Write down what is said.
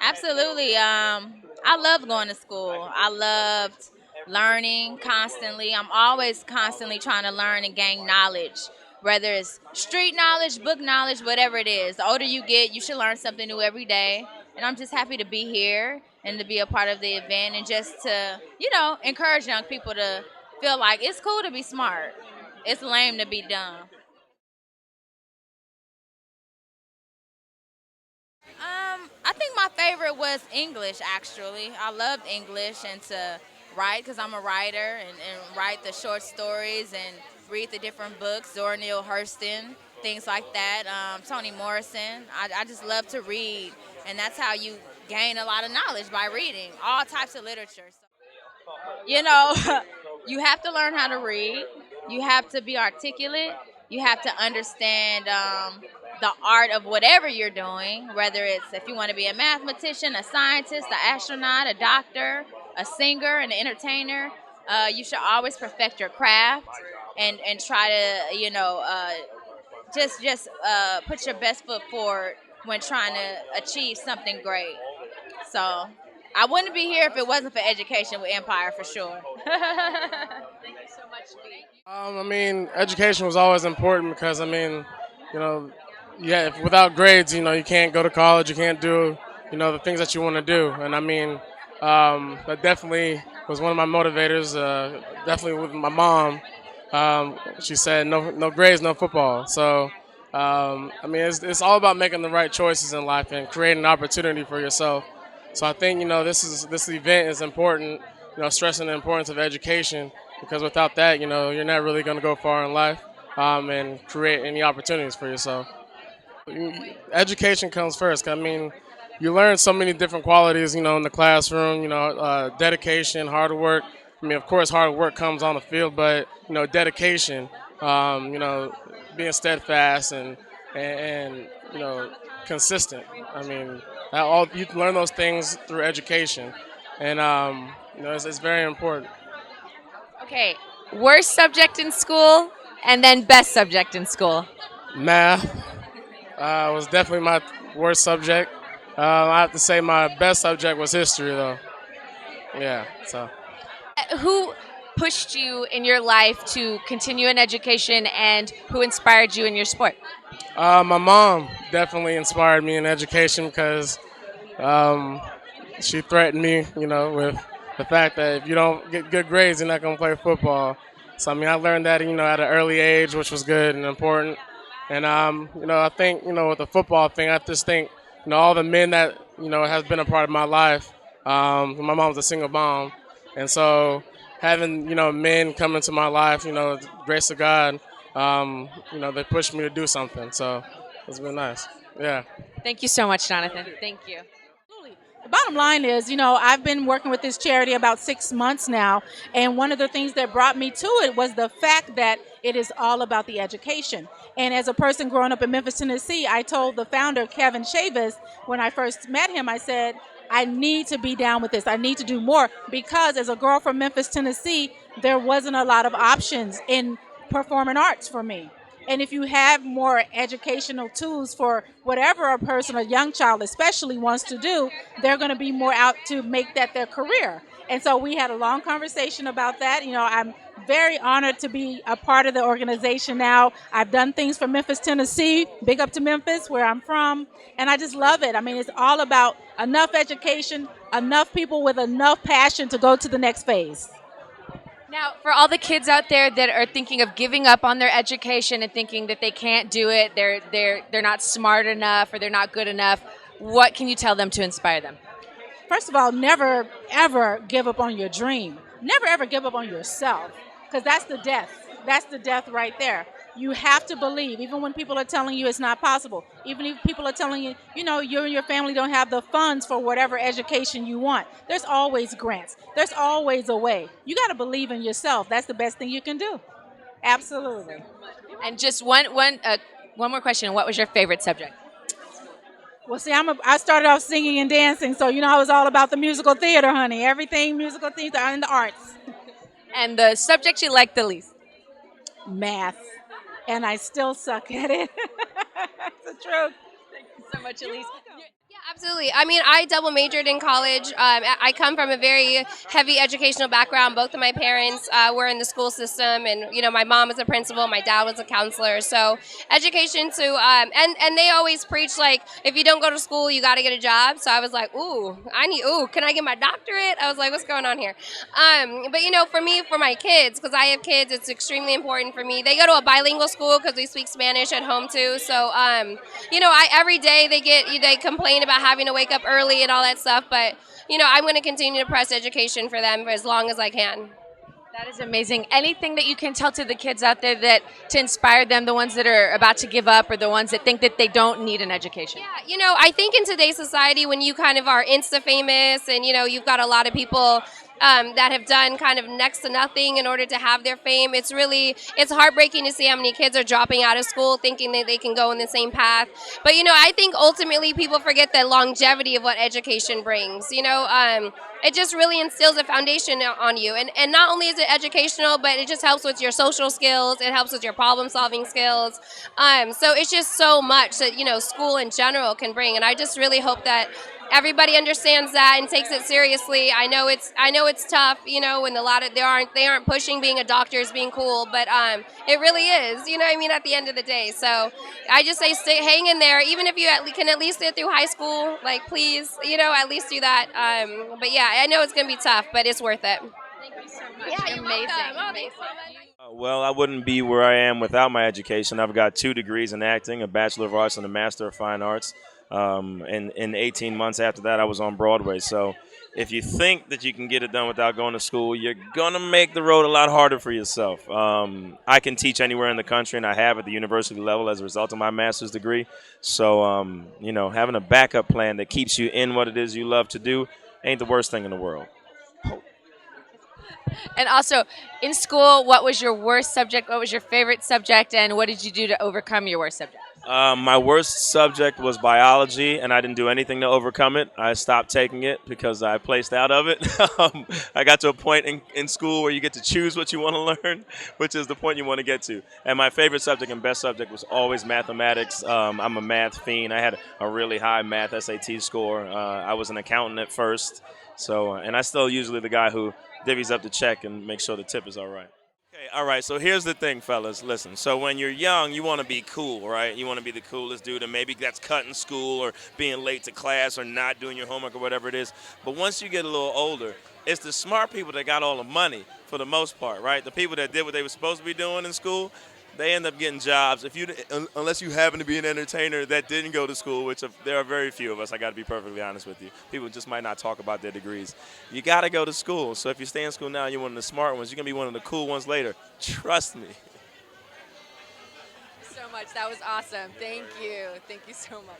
Absolutely. I loved going to school. I loved learning constantly. I'm always constantly trying to learn and gain knowledge, whether it's street knowledge, book knowledge, whatever it is. The older you get, you should learn something new every day. And I'm just happy to be here and to be a part of the event and just to, encourage young people to feel like it's cool to be smart. It's lame to be dumb. I think my favorite was English, actually. I loved English and to write because I'm a writer and write the short stories and read the different books, Zora Neale Hurston, things like that, Toni Morrison. I just love to read, and that's how you gain a lot of knowledge by reading all types of literature. You know, you have to learn how to read. You have to be articulate. You have to understand the art of whatever you're doing, whether it's if you want to be a mathematician, a scientist, an astronaut, a doctor, a singer, an entertainer. You should always perfect your craft and try to, just put your best foot forward when trying to achieve something great. So I wouldn't be here if it wasn't for education with Empire for sure. Thank you so much, Lee. Education was always important because, you know, yeah, if without grades, you can't go to college, you can't do, the things that you want to do. And that definitely was one of my motivators, definitely with my mom. She said, no grades, no football. So, it's all about making the right choices in life and creating an opportunity for yourself. So I think this event is important. Stressing the importance of education because without that, you're not really going to go far in life and create any opportunities for yourself. Education comes first. You learn so many different qualities, in the classroom. Dedication, hard work. Of course, hard work comes on the field, but dedication. Being steadfast and consistent. That all you can learn those things through education, and it's very important. Okay, worst subject in school and then best subject in school. Math was definitely my worst subject. I have to say my best subject was history, though. Yeah, so. Who pushed you in your life to continue in education and who inspired you in your sport? My mom definitely inspired me in education because um, she threatened me, with the fact that if you don't get good grades, you're not going to play football. So, I learned that, at an early age, which was good and important. And, I think, with the football thing, I just think, all the men that, has been a part of my life. My mom's a single mom. And so having, men come into my life, grace of God, they pushed me to do something. So it's been nice. Yeah. Thank you so much, Jonathan. Thank you. Absolutely. The bottom line is, I've been working with this charity about 6 months now, and one of the things that brought me to it was the fact that it is all about the education. And as a person growing up in Memphis, Tennessee, I told the founder, Kevin Chavis, when I first met him, I said, I need to be down with this. I need to do more because as a girl from Memphis, Tennessee, there wasn't a lot of options in performing arts for me. And if you have more educational tools for whatever a person, a young child especially, wants to do, they're going to be more out to make that their career. And so we had a long conversation about that. I'm very honored to be a part of the organization now. I've done things for Memphis, Tennessee, big up to Memphis, where I'm from. And I just love it. It's all about enough education, enough people with enough passion to go to the next phase. Now, for all the kids out there that are thinking of giving up on their education and thinking that they can't do it, they're not smart enough or they're not good enough, what can you tell them to inspire them? First of all, never, ever give up on your dream. Never, ever give up on yourself because that's the death. That's the death right there. You have to believe, even when people are telling you it's not possible, even if people are telling you, you and your family don't have the funds for whatever education you want. There's always grants. There's always a way. You got to believe in yourself. That's the best thing you can do. Absolutely. And just one more question. What was your favorite subject? Well, see, I started off singing and dancing, so I was all about the musical theater, honey. Everything musical theater and the arts. And the subject you liked the least? Math. And I still suck at it. It's the truth. Thank you so much, Elise. Yeah, Absolutely. I mean, I double majored in college. I come from a very heavy educational background. Both of my parents were in the school system, and my mom was a principal, my dad was a counselor. So education to and they always preach like if you don't go to school, you got to get a job. So I was like, can I get my doctorate? I was like, what's going on here? But for me, for my kids, because I have kids, it's extremely important for me. They go to a bilingual school because we speak Spanish at home too. So I every day they complain about having to wake up early and all that stuff, but I'm going to continue to press education for them for as long as I can. That is amazing. Anything that you can tell to the kids out there that to inspire them, the ones that are about to give up or the ones that think that they don't need an education? Yeah, I think in today's society, when you kind of are Insta famous and you've got a lot of people that have done kind of next to nothing in order to have their fame, it's heartbreaking to see how many kids are dropping out of school thinking that they can go in the same path. But I think ultimately people forget the longevity of what education brings. It just really instills a foundation on you. And not only is it educational, but it just helps with your social skills. It helps with your problem solving skills. So it's just so much that, school in general can bring. And I just really hope that everybody understands that and takes it seriously. I know it's tough, when they aren't pushing being a doctor as being cool, but it really is, at the end of the day. So I just say hang in there, even if you can at least get through high school, like please, at least do that. But yeah, I know it's going to be tough, but it's worth it. Thank you so much. Yeah, you're Amazing. welcome. Oh, Amazing. Well, I wouldn't be where I am without my education. I've got 2 degrees in acting, a Bachelor of Arts and a Master of Fine Arts. And in 18 months after that, I was on Broadway. So if you think that you can get it done without going to school, you're going to make the road a lot harder for yourself. I can teach anywhere in the country, and I have at the university level as a result of my master's degree. So, having a backup plan that keeps you in what it is you love to do ain't the worst thing in the world. And also, in school, what was your worst subject? What was your favorite subject? And what did you do to overcome your worst subject? My worst subject was biology, and I didn't do anything to overcome it. I stopped taking it because I placed out of it. I got to a point in school where you get to choose what you want to learn, which is the point you want to get to. And my favorite subject and best subject was always mathematics. I'm a math fiend. I had a really high math SAT score. I was an accountant at first, and I still usually the guy who divvies up the check and makes sure the tip is all right. Okay, all right, so here's the thing, fellas. Listen, so when you're young, you want to be cool, right? You want to be the coolest dude, and maybe that's cutting school or being late to class or not doing your homework or whatever it is. But once you get a little older, it's the smart people that got all the money for the most part, right? The people that did what they were supposed to be doing in school, they end up getting jobs. Unless you happen to be an entertainer that didn't go to school, which there are very few of us, I got to be perfectly honest with you. People just might not talk about their degrees. You got to go to school. So if you stay in school now, you're one of the smart ones. You're going to be one of the cool ones later. Trust me. So much. That was awesome. Thank you. Thank you so much.